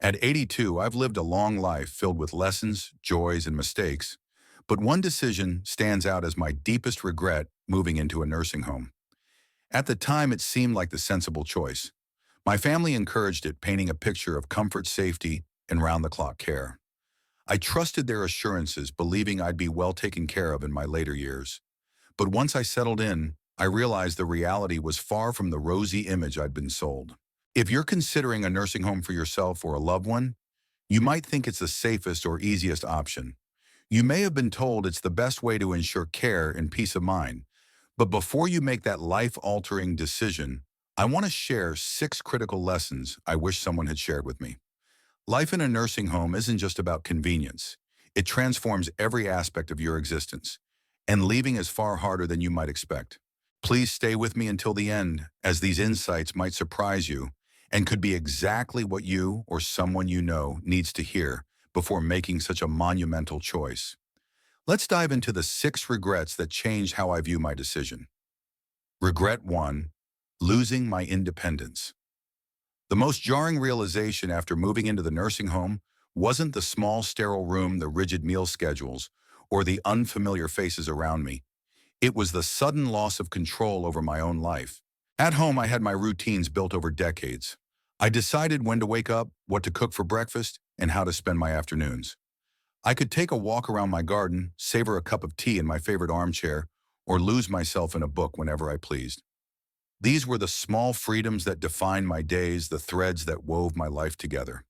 At 82, I've lived a long life filled with lessons, joys, and mistakes, but one decision stands out as my deepest regret: moving into a nursing home. At the time, it seemed like the sensible choice. My family encouraged it, painting a picture of comfort, safety, and round-the-clock care. I trusted their assurances, believing I'd be well taken care of in my later years. But once I settled in, I realized the reality was far from the rosy image I'd been sold. If you're considering a nursing home for yourself or a loved one, you might think it's the safest or easiest option. You may have been told it's the best way to ensure care and peace of mind. But before you make that life-altering decision, I want to share 6 critical lessons I wish someone had shared with me. Life in a nursing home isn't just about convenience. It transforms every aspect of your existence, and leaving is far harder than you might expect. Please stay with me until the end, as these insights might surprise you and could be exactly what you or someone you know needs to hear before making such a monumental choice. Let's dive into the 6 regrets that changed how I view my decision. Regret 1: losing my independence. The most jarring realization after moving into the nursing home wasn't the small, sterile room, the rigid meal schedules, or the unfamiliar faces around me. It was the sudden loss of control over my own life. At home, I had my routines built over decades. I decided when to wake up, what to cook for breakfast, and how to spend my afternoons. I could take a walk around my garden, savor a cup of tea in my favorite armchair, or lose myself in a book whenever I pleased. These were the small freedoms that defined my days, the threads that wove my life together.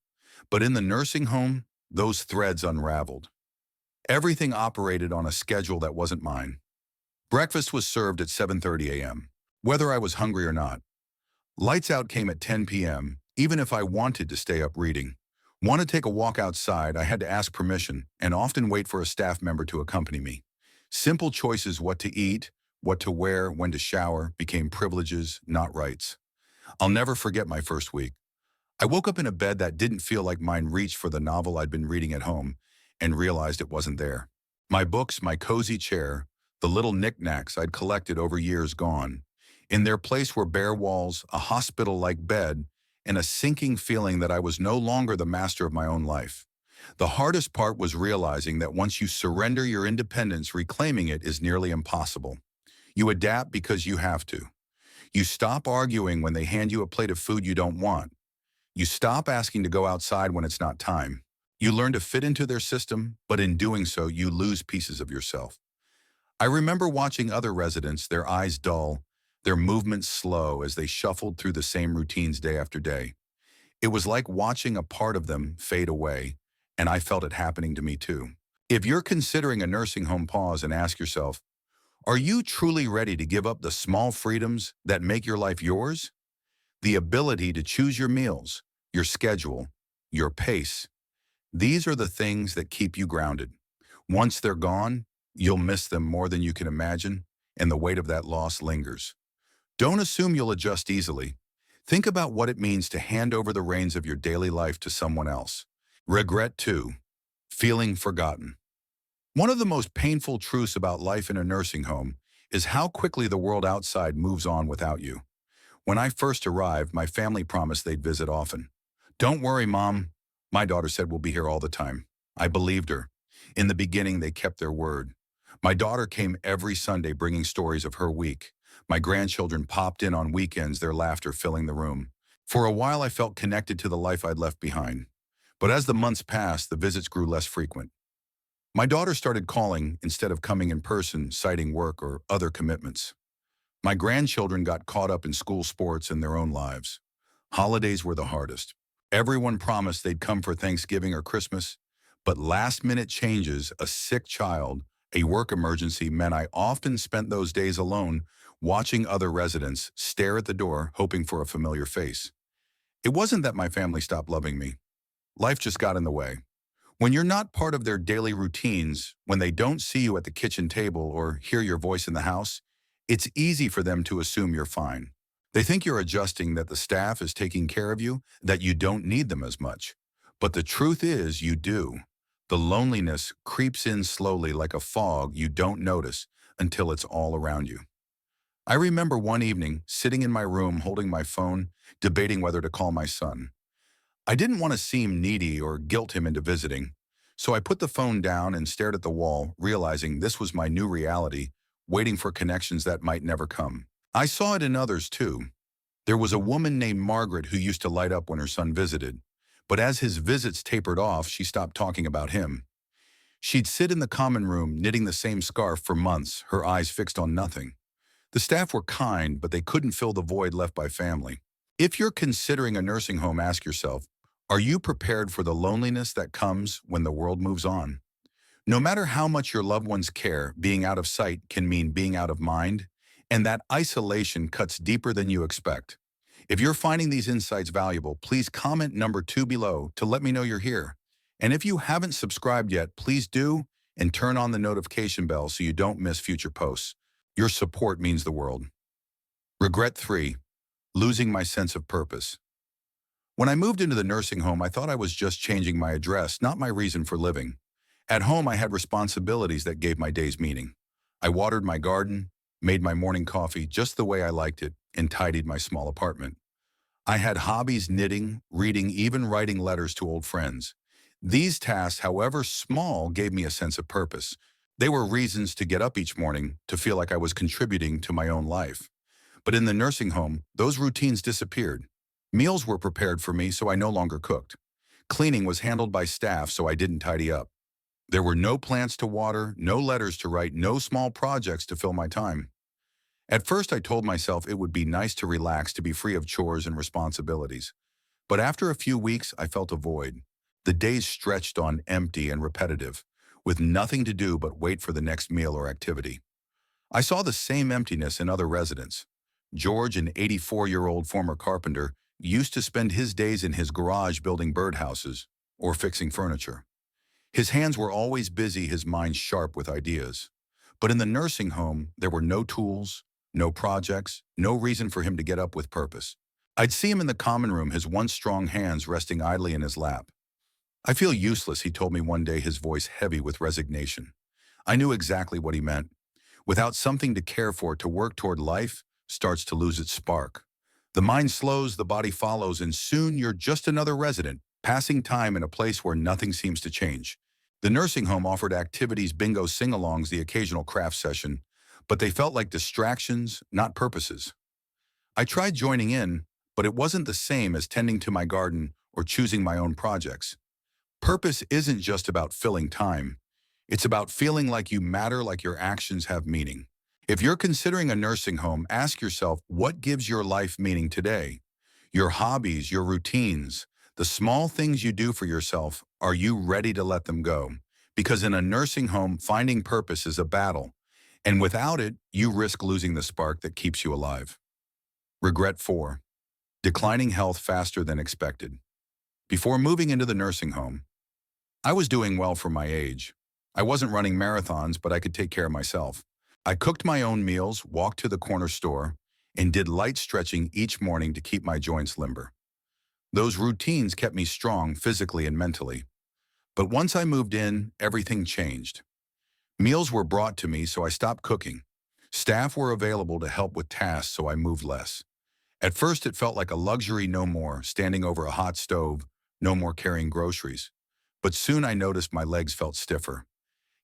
But in the nursing home, those threads unraveled. Everything operated on a schedule that wasn't mine. Breakfast was served at 7:30 a.m., whether I was hungry or not. Lights out came at 10 p.m., even if I wanted to stay up reading. Want to take a walk outside, I had to ask permission and often wait for a staff member to accompany me. Simple choices: what to eat, what to wear, when to shower, became privileges, not rights. I'll never forget my first week. I woke up in a bed that didn't feel like mine, reached for the novel I'd been reading at home, and realized it wasn't there. My books, my cozy chair, the little knickknacks I'd collected over years gone. In their place were bare walls, a hospital-like bed, and a sinking feeling that I was no longer the master of my own life. The hardest part was realizing that once you surrender your independence, reclaiming it is nearly impossible. You adapt because you have to. You stop arguing when they hand you a plate of food you don't want. You stop asking to go outside when it's not time. You learn to fit into their system, but in doing so, you lose pieces of yourself. I remember watching other residents, their eyes dull, their movements slow as they shuffled through the same routines day after day. It was like watching a part of them fade away, and I felt it happening to me too. If you're considering a nursing home, pause and ask yourself, are you truly ready to give up the small freedoms that make your life yours? The ability to choose your meals, your schedule, your pace. These are the things that keep you grounded. Once they're gone, you'll miss them more than you can imagine, and the weight of that loss lingers. Don't assume you'll adjust easily. Think about what it means to hand over the reins of your daily life to someone else. Regret 2: feeling forgotten. One of the most painful truths about life in a nursing home is how quickly the world outside moves on without you. When I first arrived, my family promised they'd visit often. "Don't worry, Mom," my daughter said, "we'll be here all the time." I believed her. In the beginning, they kept their word. My daughter came every Sunday bringing stories of her week. My grandchildren popped in on weekends, their laughter filling the room. For a while, I felt connected to the life I'd left behind. But as the months passed, the visits grew less frequent. My daughter started calling instead of coming in person, citing work or other commitments. My grandchildren got caught up in school sports and their own lives. Holidays were the hardest. Everyone promised they'd come for Thanksgiving or Christmas, but last-minute changes, a sick child, a work emergency meant I often spent those days alone, watching other residents stare at the door, hoping for a familiar face. It wasn't that my family stopped loving me. Life just got in the way. When you're not part of their daily routines, when they don't see you at the kitchen table or hear your voice in the house, it's easy for them to assume you're fine. They think you're adjusting, that the staff is taking care of you, that you don't need them as much. But the truth is, you do. The loneliness creeps in slowly like a fog you don't notice until it's all around you. I remember one evening, sitting in my room holding my phone, debating whether to call my son. I didn't want to seem needy or guilt him into visiting, so I put the phone down and stared at the wall, realizing this was my new reality, waiting for connections that might never come. I saw it in others too. There was a woman named Margaret who used to light up when her son visited, but as his visits tapered off, she stopped talking about him. She'd sit in the common room knitting the same scarf for months, her eyes fixed on nothing. The staff were kind, but they couldn't fill the void left by family. If you're considering a nursing home, ask yourself, are you prepared for the loneliness that comes when the world moves on? No matter how much your loved ones care, being out of sight can mean being out of mind, and that isolation cuts deeper than you expect. If you're finding these insights valuable, please comment number 2 below to let me know you're here. And if you haven't subscribed yet, please do, and turn on the notification bell so you don't miss future posts. Your support means the world. Regret 3. Losing my sense of purpose. When I moved into the nursing home, I thought I was just changing my address, not my reason for living. At home, I had responsibilities that gave my days meaning. I watered my garden, made my morning coffee just the way I liked it, and tidied my small apartment. I had hobbies: knitting, reading, even writing letters to old friends. These tasks, however small, gave me a sense of purpose. They were reasons to get up each morning, to feel like I was contributing to my own life. But in the nursing home, those routines disappeared. Meals were prepared for me, so I no longer cooked. Cleaning was handled by staff, so I didn't tidy up. There were no plants to water, no letters to write, no small projects to fill my time. At first, I told myself it would be nice to relax, to be free of chores and responsibilities. But after a few weeks, I felt a void. The days stretched on, empty and repetitive, with nothing to do but wait for the next meal or activity. I saw the same emptiness in other residents. George, an 84-year-old former carpenter, used to spend his days in his garage building birdhouses or fixing furniture. His hands were always busy, his mind sharp with ideas. But in the nursing home, there were no tools, no projects, no reason for him to get up with purpose. I'd see him in the common room, his once strong hands resting idly in his lap. I feel useless, he told me one day, his voice heavy with resignation. I knew exactly what he meant. Without something to care for, to work toward, life starts to lose its spark. The mind slows, the body follows, and soon you're just another resident, passing time in a place where nothing seems to change. The nursing home offered activities, bingo, sing-alongs, the occasional craft session, but they felt like distractions, not purposes. I tried joining in, but it wasn't the same as tending to my garden or choosing my own projects. Purpose isn't just about filling time. It's about feeling like you matter, like your actions have meaning. If you're considering a nursing home, ask yourself, what gives your life meaning today? Your hobbies, your routines, the small things you do for yourself, are you ready to let them go? Because in a nursing home, finding purpose is a battle, and without it, you risk losing the spark that keeps you alive. Regret 4. Declining health faster than expected. Before moving into the nursing home, I was doing well for my age. I wasn't running marathons, but I could take care of myself. I cooked my own meals, walked to the corner store, and did light stretching each morning to keep my joints limber. Those routines kept me strong physically and mentally. But once I moved in, everything changed. Meals were brought to me, so I stopped cooking. Staff were available to help with tasks, so I moved less. At first, it felt like a luxury: no more standing over a hot stove, no more carrying groceries. But soon I noticed my legs felt stiffer.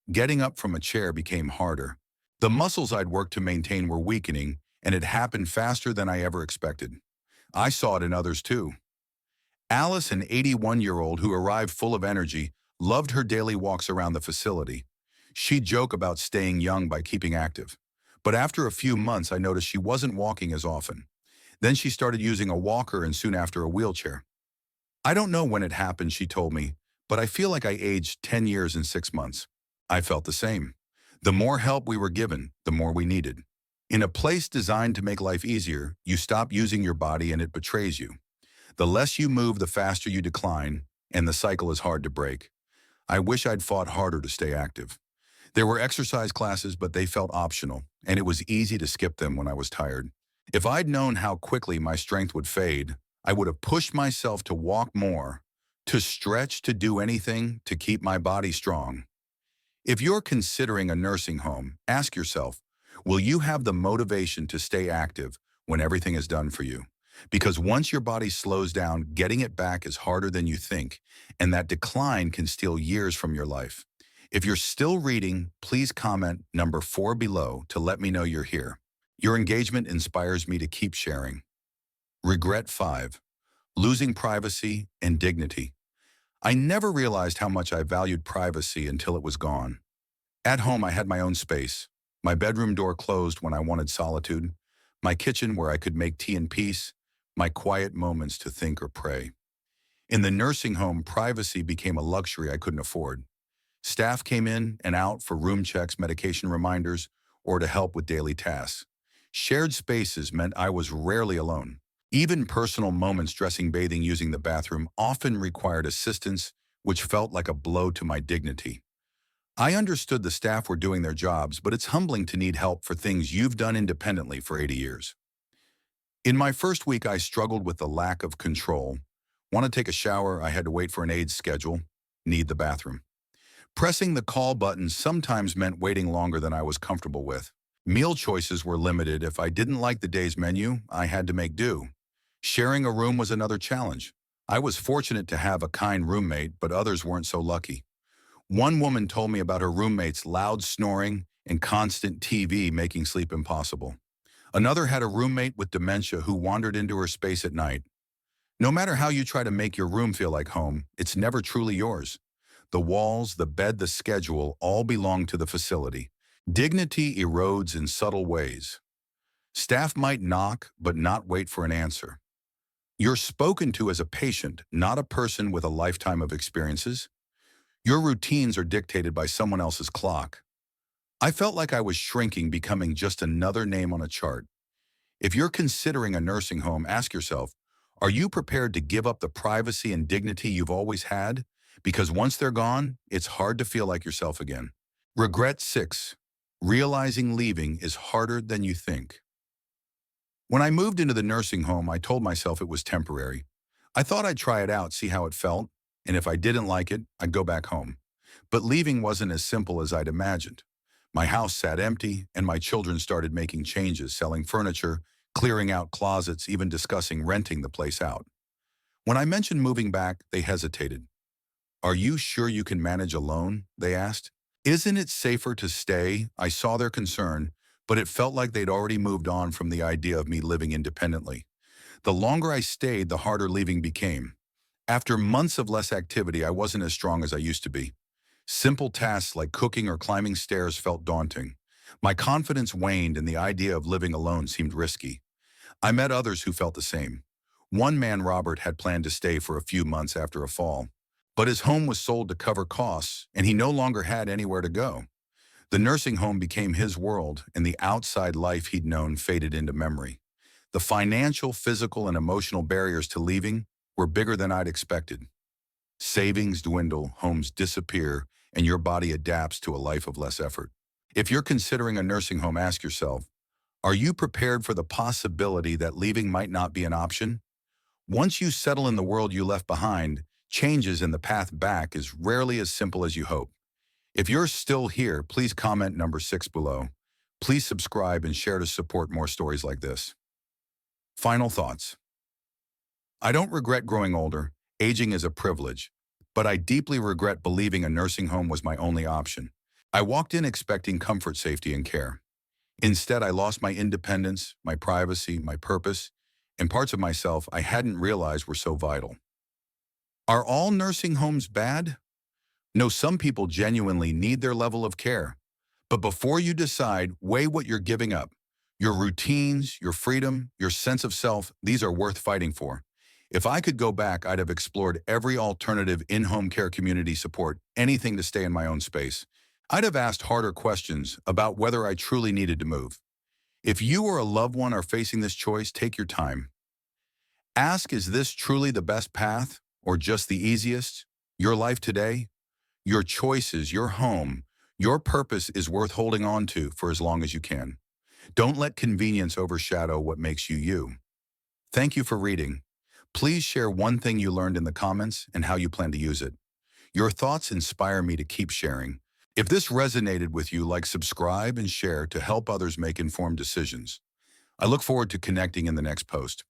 Getting up from a chair became harder. The muscles I'd worked to maintain were weakening, and it happened faster than I ever expected. I saw it in others too. Alice, an 81-year-old who arrived full of energy, loved her daily walks around the facility. She'd joke about staying young by keeping active. But after a few months, I noticed she wasn't walking as often. Then she started using a walker and soon after a wheelchair. I don't know when it happened, she told me, but I feel like I aged 10 years in 6 months. I felt the same. The more help we were given, the more we needed. In a place designed to make life easier, you stop using your body and it betrays you. The less you move, the faster you decline, and the cycle is hard to break. I wish I'd fought harder to stay active. There were exercise classes, but they felt optional, and it was easy to skip them when I was tired. If I'd known how quickly my strength would fade, I would have pushed myself to walk more, to stretch, to do anything to keep my body strong. If you're considering a nursing home, ask yourself, will you have the motivation to stay active when everything is done for you? Because once your body slows down, getting it back is harder than you think, and that decline can steal years from your life. If you're still reading, please comment number 4 below to let me know you're here. Your engagement inspires me to keep sharing. Regret 5. Losing privacy and dignity. I never realized how much I valued privacy until it was gone. At home, I had my own space. My bedroom door closed when I wanted solitude. My kitchen where I could make tea in peace. My quiet moments to think or pray. In the nursing home, privacy became a luxury I couldn't afford. Staff came in and out for room checks, medication reminders, or to help with daily tasks. Shared spaces meant I was rarely alone. Even personal moments, dressing, bathing, using the bathroom, often required assistance, which felt like a blow to my dignity. I understood the staff were doing their jobs, but it's humbling to need help for things you've done independently for 80 years. In my first week, I struggled with the lack of control. Want to take a shower, I had to wait for an aide schedule. Need the bathroom. Pressing the call button sometimes meant waiting longer than I was comfortable with. Meal choices were limited. If I didn't like the day's menu, I had to make do. Sharing a room was another challenge. I was fortunate to have a kind roommate, but others weren't so lucky. One woman told me about her roommate's loud snoring and constant TV making sleep impossible. Another had a roommate with dementia who wandered into her space at night. No matter how you try to make your room feel like home, it's never truly yours. The walls, the bed, the schedule all belong to the facility. Dignity erodes in subtle ways. Staff might knock, but not wait for an answer. You're spoken to as a patient, not a person with a lifetime of experiences. Your routines are dictated by someone else's clock. I felt like I was shrinking, becoming just another name on a chart. If you're considering a nursing home, ask yourself, are you prepared to give up the privacy and dignity you've always had? Because once they're gone, it's hard to feel like yourself again. Regret 6. Realizing leaving is harder than you think. When I moved into the nursing home, I told myself it was temporary. I thought I'd try it out, see how it felt, and if I didn't like it, I'd go back home. But leaving wasn't as simple as I'd imagined. My house sat empty, and my children started making changes, selling furniture, clearing out closets, even discussing renting the place out. When I mentioned moving back, they hesitated. Are you sure you can manage alone? They asked. Isn't it safer to stay? I saw their concern, but it felt like they'd already moved on from the idea of me living independently. The longer I stayed, the harder leaving became. After months of less activity, I wasn't as strong as I used to be. Simple tasks like cooking or climbing stairs felt daunting. My confidence waned and the idea of living alone seemed risky. I met others who felt the same. One man, Robert, had planned to stay for a few months after a fall. But his home was sold to cover costs, and he no longer had anywhere to go. The nursing home became his world, and the outside life he'd known faded into memory. The financial, physical, and emotional barriers to leaving were bigger than I'd expected. Savings dwindle, homes disappear, and your body adapts to a life of less effort. If you're considering a nursing home, ask yourself, are you prepared for the possibility that leaving might not be an option? Once you settle in the world you left behind, changes in the path back is rarely as simple as you hope. If you're still here, please comment number 6 below. Please subscribe and share to support more stories like this. Final thoughts. I don't regret growing older. Aging is a privilege. But I deeply regret believing a nursing home was my only option. I walked in expecting comfort, safety, and care. Instead, I lost my independence, my privacy, my purpose, and parts of myself I hadn't realized were so vital. Are all nursing homes bad? No, some people genuinely need their level of care. But before you decide, weigh what you're giving up. Your routines, your freedom, your sense of self, these are worth fighting for. If I could go back, I'd have explored every alternative in-home care, community support, anything to stay in my own space. I'd have asked harder questions about whether I truly needed to move. If you or a loved one are facing this choice, take your time. Ask, is this truly the best path or just the easiest? Your life today, your choices, your home, your purpose is worth holding on to for as long as you can. Don't let convenience overshadow what makes you you. Thank you for reading. Please share one thing you learned in the comments and how you plan to use it. Your thoughts inspire me to keep sharing. If this resonated with you, like, subscribe, and share to help others make informed decisions. I look forward to connecting in the next post.